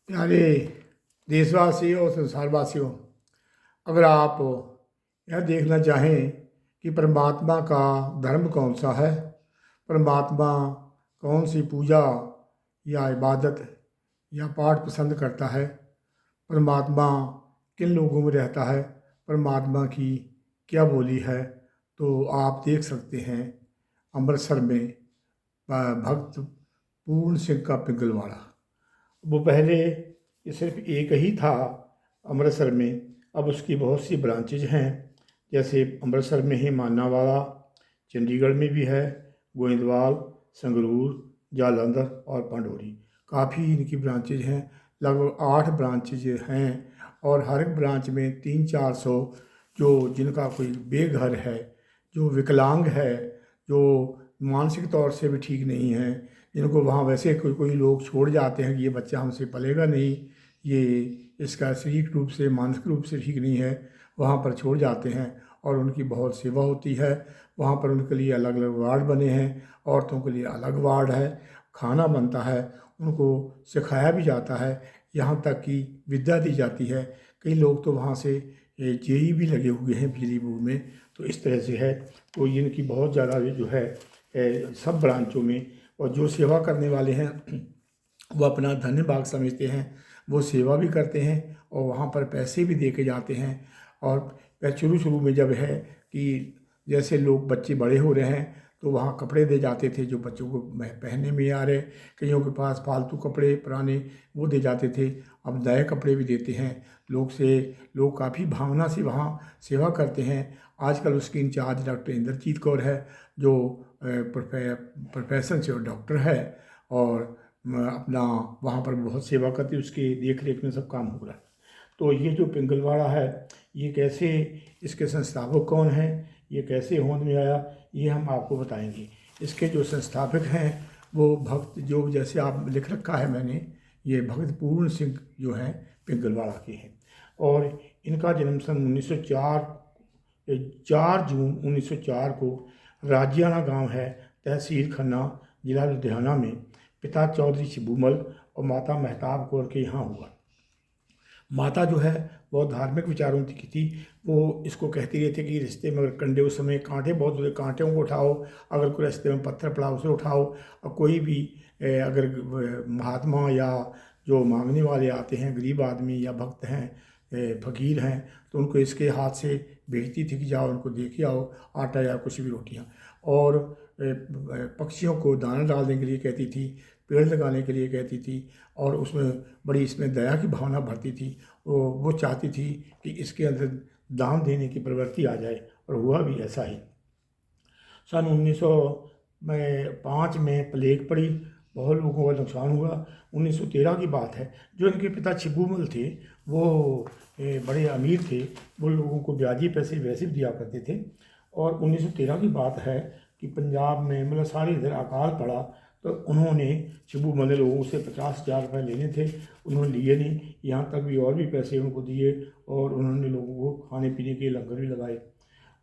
प्यारे देशवासियों और संसारवासियों, अगर आप यह देखना चाहें कि परमात्मा का धर्म कौन सा है, परमात्मा कौन सी पूजा या इबादत या पाठ पसंद करता है, परमात्मा किन लोगों में रहता है, परमात्मा की क्या बोली है, तो आप देख सकते हैं अमृतसर में भक्त पूर्ण सिंह का पिंगलवाड़ा। वो पहले ये सिर्फ एक ही था अमृतसर में, अब उसकी बहुत सी ब्रांचेज हैं। जैसे अमृतसर में ही मानावाला, चंडीगढ़ में भी है, गोइंदवाल, संगरूर, जालंधर और पंडोरी, काफ़ी इनकी ब्रांचेज हैं। लगभग 8 ब्रांचेज हैं और हर एक ब्रांच में 300-400 जो जिनका कोई बेघर है, जो विकलांग है, जो मानसिक तौर से भी ठीक नहीं है, जिनको वहाँ वैसे कोई कोई लोग छोड़ जाते हैं कि ये बच्चा हमसे पलेगा नहीं, ये इसका शारीरिक रूप से मानसिक रूप से ठीक नहीं है, वहाँ पर छोड़ जाते हैं और उनकी बहुत सेवा होती है। वहाँ पर उनके लिए अलग अलग वार्ड बने हैं, औरतों के लिए अलग वार्ड है, खाना बनता है, उनको सिखाया भी जाता है, यहाँ तक कि विद्या दी जाती है। कई लोग तो वहाँ से जेई भी लगे हुए हैं बिजली बोर्ड में। तो इस तरह से है, तो इनकी बहुत ज़्यादा जो है सब ब्रांचों में, और जो सेवा करने वाले हैं वो अपना धन्य भाग समझते हैं, वो सेवा भी करते हैं और वहाँ पर पैसे भी दे के जाते हैं। और शुरू शुरू में जब है कि जैसे लोग बच्चे बड़े हो रहे हैं तो वहाँ कपड़े दे जाते थे जो बच्चों को पहनने में आ रहे, कईयों के पास फालतू कपड़े पुराने वो दे जाते थे, अब नए कपड़े भी देते हैं लोग काफ़ी भावना से वहाँ सेवा करते हैं। आजकल उसकी इंचार्ज डॉक्टर इंद्रजीत कौर है, जो प्रोफेशन से डॉक्टर है और अपना वहाँ पर बहुत सेवा करती है, उसकी देख रेख में सब काम हो रहा है। तो ये जो पिंगलवाड़ा है, ये कैसे, इसके संस्थापक कौन हैं, ये कैसे होंद में आया, ये हम आपको बताएंगे। इसके जो संस्थापक हैं वो भक्त, जो जैसे आप लिख रखा है मैंने, ये भक्त पूर्ण सिंह जो हैं पिंगलवाड़ा के हैं। और इनका जन्म सन 4 जून 1904 को राजियाना गांव है, तहसील खन्ना, जिला लुधियाना में, पिता चौधरी शिबूमल और माता मेहताब कौर के यहाँ हुआ। माता जो है बहुत धार्मिक विचारों की थी। वो इसको कहती रहती कि रिश्ते में अगर कंडे, उस समय कांटे बहुत होते, कांटों को उठाओ, अगर कोई रास्ते में पत्थर पड़ा उसे उठाओ, और कोई भी अगर महात्मा या जो मांगने वाले आते हैं, गरीब आदमी या भक्त हैं, फकीर हैं, तो उनको इसके हाथ से भेजती थी कि जाओ उनको दे के आओ आटा या कुछ भी रोटियाँ। और पक्षियों को दाना डालने के लिए कहती थी, पेड़ लगाने के लिए कहती थी, और उसमें बड़ी इसमें दया की भावना भरती थी। वो चाहती थी कि इसके अंदर दान देने की प्रवृत्ति आ जाए, और हुआ भी ऐसा ही। सन 1905 में प्लेग पड़ी, बहुत लोगों का नुकसान हुआ। 1913 की बात है। जो इनके पिता छिबूमल थे वो बड़े अमीर थे, वो लोगों को ब्याजी पैसे वैसे भी दिया करते थे। और 1913 की बात है कि पंजाब में मतलब सारे इधर अकाल पड़ा, तो उन्होंने छिबूमल ने लोगों से 50,000 रुपये लेने थे, उन्होंने लिए नहीं, यहाँ तक भी और भी पैसे उनको दिए, और उन्होंने लोगों को खाने पीने के लंगर भी लगाए।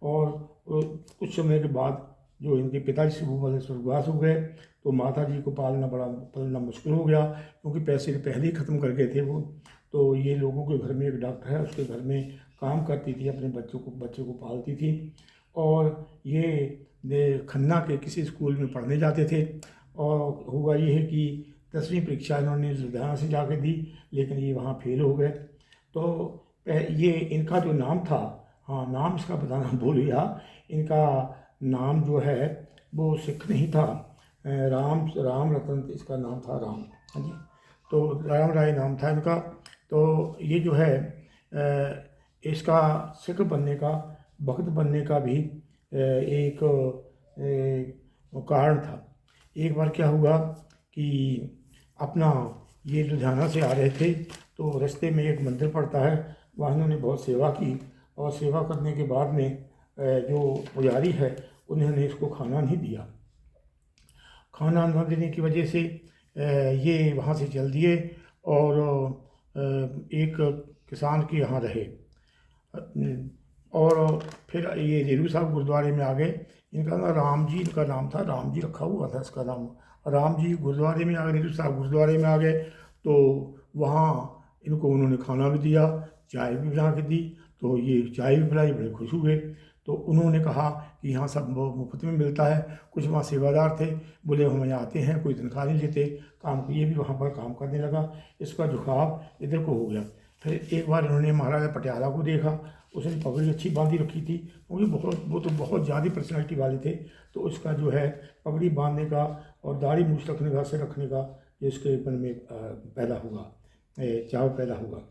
और कुछ समय के बाद जो इनके पिताजी शिबूमल स्वर्गवास हो गए, तो माता जी को पालना मुश्किल हो गया, क्योंकि पैसे पहले ही ख़त्म कर गए थे वो। तो ये लोगों के घर में एक डॉक्टर है, उसके घर में काम करती थी, अपने बच्चे को पालती थी। और ये खन्ना के किसी स्कूल में पढ़ने जाते थे, और हुआ ये है कि 10वीं परीक्षा इन्होंने लुधियाना से जाके दी, लेकिन ये वहाँ फेल हो गए। तो ये इनका जो नाम था, हाँ नाम इसका बताना भूल गया, इनका नाम जो है वो सिख नहीं था, राम रतन इसका नाम था, राम, हाँ जी, तो राम राय नाम था इनका। तो ये जो है इसका सिख बनने का, भक्त बनने का भी एक कारण था। एक बार क्या हुआ कि अपना ये लुधियाना से आ रहे थे, तो रास्ते में एक मंदिर पड़ता है, वहाँ इन्होंने बहुत सेवा की, और सेवा करने के बाद में जो पुजारी है उन्होंने इसको खाना नहीं दिया। खाना न देने की वजह से ये वहाँ से चल दिए और एक किसान के यहाँ रहे। और फिर ये रेलू साहब गुरुद्वारे में आ गए। इनका नाम राम जी, इनका नाम था, राम जी रखा हुआ था इसका नाम। राम जी गुरुद्वारे में आ गए, रेलू साहब गुरुद्वारे में आ गए। तो वहाँ इनको उन्होंने खाना भी दिया, चाय भी बना के दी। तो ये चाय भी पिलाई, बड़े खुश हुए। तो उन्होंने कहा कि यहाँ सब मुफ्त में मिलता है। कुछ वहाँ सेवादार थे, बोले हम यहाँ आते हैं, कोई तनख्वाह नहीं लेते काम की। ये भी वहाँ पर काम करने लगा, इसका झुकाव इधर को हो गया। फिर एक बार इन्होंने महाराजा पटियाला को देखा, उसने पगड़ी अच्छी बांधी रखी थी, क्योंकि वो तो बहुत ज़्यादा पर्सनैलिटी वाले थे। तो उसका जो है पगड़ी बांधने का और दाढ़ी मूछ रखने का, सिर रखने का, ये उसके मन में पैदा हुआ, चाव पैदा हुआ।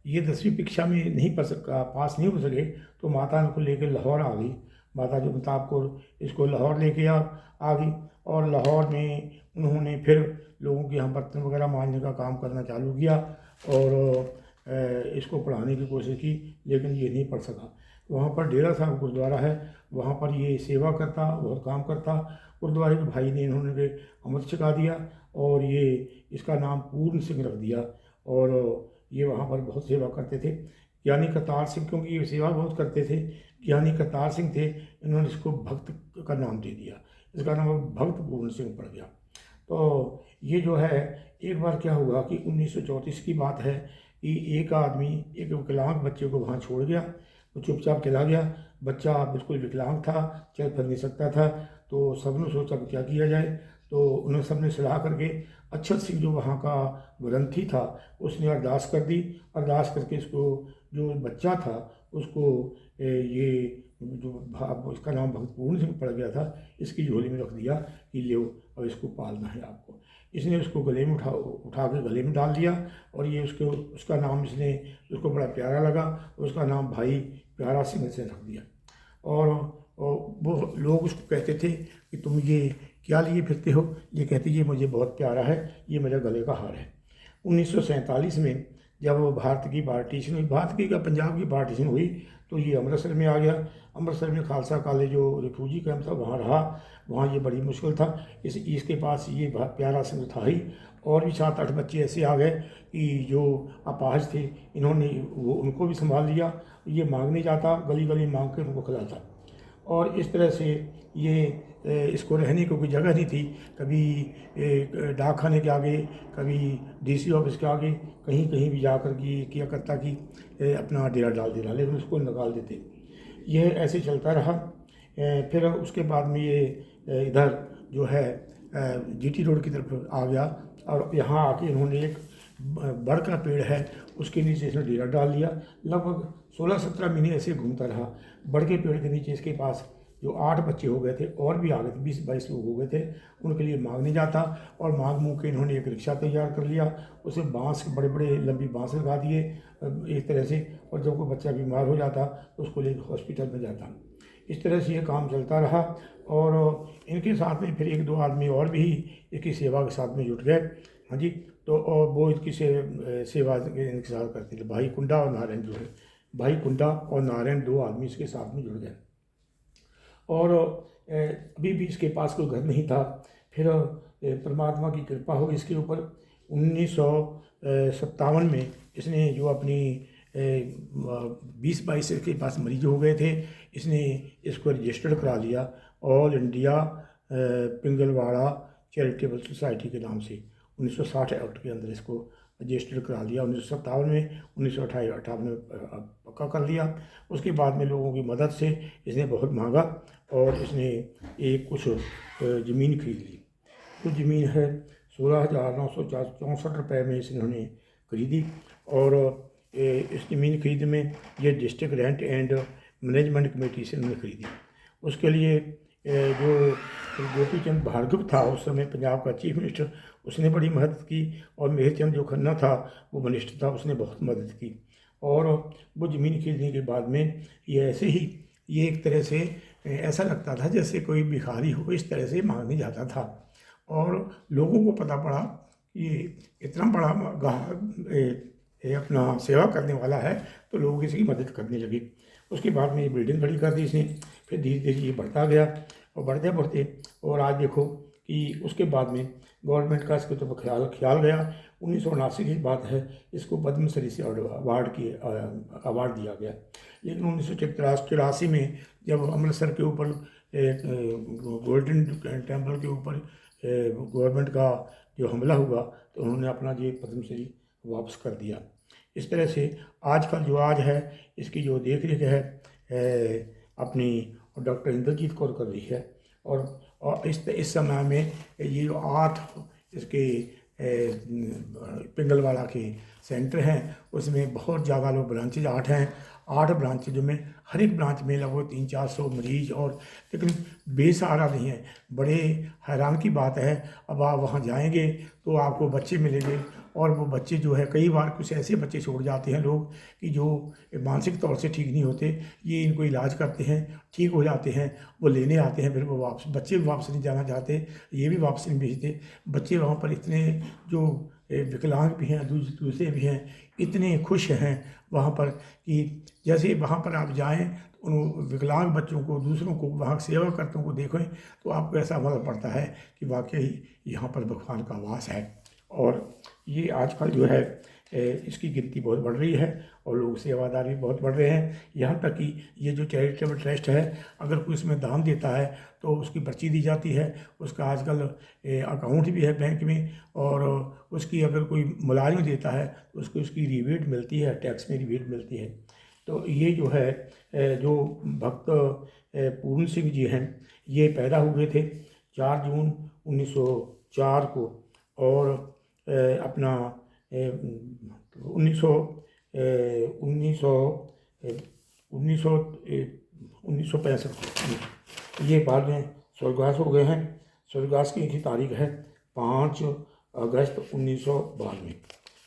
ये 10वीं कक्षा में नहीं पढ़ सका, पास नहीं हो सके, तो माता इनको लेकर लाहौर आ गई। माता जो अमिताभ कौर इसको लाहौर लेके आ गई। और लाहौर में उन्होंने फिर लोगों के यहाँ बर्तन वगैरह मांजने का काम करना चालू किया और इसको पढ़ाने की कोशिश की, लेकिन ये नहीं पढ़ सका। वहाँ पर डेरा साहब गुरुद्वारा है, वहाँ पर ये सेवा करता, बहुत काम करता। गुरुद्वारे के भाई ने इन्होंने अमृत छका दिया और ये इसका नाम पूर्ण सिंह रख दिया। और ये वहाँ पर बहुत सेवा करते थे। ज्ञानी करतार सिंह, क्योंकि ये सेवा बहुत करते थे, ज्ञानी करतार सिंह थे, इन्होंने इसको भक्त का नाम दे दिया। इसका नाम भक्त पूर्ण सिंह पड़ गया। तो ये जो है, एक बार क्या हुआ कि 1934 की बात है कि एक आदमी एक विकलांग बच्चे को वहाँ छोड़ गया। वो चुपचाप चला गया। बच्चा बिल्कुल विकलांग था, चल फिर नहीं सकता था। तो सबने सोचा कि क्या किया जाए। तो उन्होंने सबने सलाह करके अक्षत सिंह जो वहाँ का ग्रंथी था, उसने अरदास कर दी। अरदास करके इसको, जो बच्चा था उसको ये जो इसका नाम भक्तपूर्ण सिंह पड़ गया था, इसकी झोली में रख दिया कि लो और इसको पालना है आपको। इसने उसको गले में उठा के गले में डाल दिया और ये उसका नाम इसने, उसको बड़ा प्यारा लगा, उसका नाम भाई प्यारा सिंह से रख दिया। और वो लोग उसको कहते थे कि तुम ये क्या लिए फिरते हो। ये कहते ये मुझे बहुत प्यारा है, ये मेरे गले का हार है। 1947 में जब भारत की पार्टीशन हुई, भारत की का पंजाब की पार्टीशन हुई, तो ये अमृतसर में आ गया। अमृतसर में खालसा कॉलेज जो रिफ्यूजी कैंप था वहाँ रहा। वहाँ ये बड़ी मुश्किल था। इसके पास ये प्यारा सिंह था ही, और भी 7-8 बच्चे ऐसे आ गए कि जो अपाहज थे, इन्होंने उनको भी संभाल लिया। ये मांगने जाता, गली गली मांग के उनको खिलाता। और इस तरह से ये इसको रहने को कोई जगह नहीं थी। कभी डाक खाने के आगे, कभी डीसी ऑफिस के आगे, कहीं कहीं भी जाकर के किया करता कि अपना डेरा डाल देना, लेकिन उसको निकाल देते। यह ऐसे चलता रहा। फिर उसके बाद में ये इधर जो है जीटी रोड की तरफ आ गया और यहाँ आके इन्होंने एक बड़ का पेड़ है, उसके नीचे इसने डेरा डाल लिया। लगभग 16-17 महीने ऐसे घूमता रहा। बड़ के पेड़ के नीचे इसके पास जो 8 बच्चे हो गए थे, और भी आ गए थे, 20-22 लोग हो गए थे। उनके लिए मांगने जाता और मांग मूँग के इन्होंने एक रिक्शा तैयार कर लिया। उसे बांस के बड़े बड़े लंबी बांस लगा दिए एक तरह से, और जब कोई बच्चा बीमार हो जाता तो उसको लेकर हॉस्पिटल में जाता। इस तरह से ये काम चलता रहा। और इनके साथ में फिर 1-2 आदमी और भी इसकी सेवा के साथ में जुट गए। हाँ जी। तो और वो इसकी सेवा इनके साथ करते थे। भाई कुंडा और नारायण जो है, भाई कुंडा और नारायण 2 आदमी इसके साथ में जुड़ गए। और अभी भी इसके पास कोई घर नहीं था। फिर परमात्मा की कृपा हो इसके ऊपर। 1957 में इसने जो अपनी 20-22 के पास मरीज हो गए थे, इसने इसको रजिस्टर्ड करा लिया all India Pingalwara charitable society के नाम से। 1960 एक्ट के अंदर इसको रजिस्टर्ड करा लिया। 1957 में, 1958 में पक्का कर लिया। उसके बाद में लोगों की मदद से इसने बहुत मांगा और इसने एक कुछ ज़मीन खरीद ली। कुछ ज़मीन है 16,964 रुपये में इन्होंने खरीदी। और इस ज़मीन खरीद में ये district rent and management committee से इन्होंने खरीदी। उसके लिए जो गोपी चंद भार्गव था उस समय पंजाब का चीफ मिनिस्टर, उसने बड़ी मदद की। और मेहर चंद जो खन्ना था वो मिनिस्टर था, उसने बहुत मदद की। और वो ज़मीन खरीदने के बाद में ये ऐसे ही, ये एक तरह से ऐसा लगता था जैसे कोई भिखारी हो, इस तरह से मांगने जाता था। और लोगों को पता पड़ा ये इतना बड़ा अपना सेवा करने वाला है, तो लोग इसकी मदद करने लगे। उसके बाद में ये बिल्डिंग खड़ी कर दी इसने। फिर धीरे धीरे ये बढ़ता गया और बढ़ते बढ़ते, और आज देखो कि उसके बाद में गवर्नमेंट का इसके तो ख्याल गया। 1979 की बात है, इसको पद्मश्री से अवार्ड दिया गया। लेकिन 1983 में जब अमृतसर के ऊपर गोल्डन टेम्पल के ऊपर गवर्नमेंट का जो हमला हुआ तो उन्होंने अपना ये पद्मश्री वापस कर दिया। इस तरह से आजकल जो आज है इसकी जो देख रेख है अपनी डॉक्टर इंद्रजीत कौर कर रही है। और इस समय में ये जो 8 इसके पिंगलवाड़ा के सेंटर हैं उसमें बहुत ज़्यादा लोग ब्रांचेज 8 हैं। 8 ब्रांचेजों में हर एक ब्रांच में लगभग 300-400 मरीज और लेकिन बेसहारा नहीं है। बड़े हैरान की बात है, अब आप वहाँ जाएंगे तो आपको बच्चे मिलेंगे और वो बच्चे जो है कई बार कुछ ऐसे बच्चे छोड़ जाते हैं लोग कि जो मानसिक तौर से ठीक नहीं होते, ये इनको इलाज करते हैं, ठीक हो जाते हैं, वो लेने आते हैं, फिर वो वापस बच्चे भी वापस नहीं जाना चाहते, ये भी वापस नहीं भेजते। बच्चे वहाँ पर इतने जो विकलांग भी हैं दूसरे भी हैं इतने खुश हैं वहाँ पर कि जैसे वहाँ पर आप जाएं तो उन विकलांग बच्चों को दूसरों को वहाँ सेवाकर्ताओं को देखें तो आपको ऐसा अनुभव पड़ता है कि वाकई यहाँ पर भगवान का वास है। और ये आजकल जो है इसकी गिनती बहुत बढ़ रही है और लोग सेवादार भी बहुत बढ़ रहे हैं। यहाँ तक कि ये जो चैरिटेबल ट्रस्ट है अगर कोई इसमें दान देता है तो उसकी पर्ची दी जाती है, उसका आजकल अकाउंट भी है बैंक में, और उसकी अगर कोई मुलाजिम देता है तो उसको उसकी रिबेट मिलती है, टैक्स में रिबेट मिलती है। तो ये जो है जो भक्त पूर्ण सिंह जी हैं ये पैदा हुए थे 4 जून 1904 को और अपना 1965 ये बाद में स्वर्गवास हो गए हैं। स्वर्गवास की इनकी तारीख है 5 अगस्त 1992।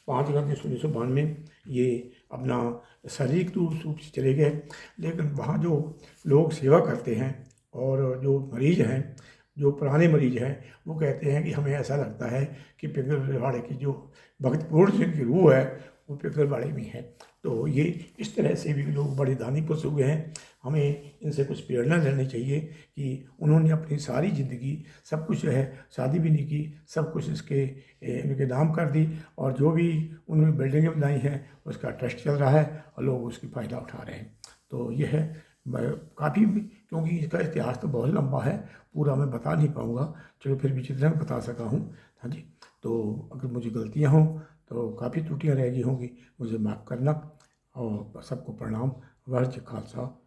5 अगस्त 1992 ये अपना शारीरिक रूप से चले गए। लेकिन वहाँ जो लोग सेवा करते हैं और जो मरीज हैं, जो पुराने मरीज हैं, वो कहते हैं कि हमें ऐसा लगता है कि पिंगलवाड़े की जो भगत पूर्ण सिंह की रूह है वो पिंगलवाड़े में है। तो ये इस तरह से भी लोग बड़े दानी पुरुष हुए हैं। हमें इनसे कुछ प्रेरणा लेनी चाहिए कि उन्होंने अपनी सारी ज़िंदगी सब कुछ है, शादी भी नहीं की, सब कुछ इनके नाम कर दी और जो भी उन्होंने बिल्डिंगें बनाई हैं उसका ट्रस्ट चल रहा है और लोग उसकी फ़ायदा उठा रहे हैं। तो यह है काफ़ी, क्योंकि इसका इतिहास तो बहुत लंबा है, पूरा मैं बता नहीं पाऊँगा, चलो फिर भी जितना मैं बता सका हूँ। हाँ जी, तो अगर मुझे गलतियाँ हों तो काफ़ी त्रुटियाँ रह गई होंगी, मुझे माफ़ करना और सबको प्रणाम। वाहिगुरू जी का खालसा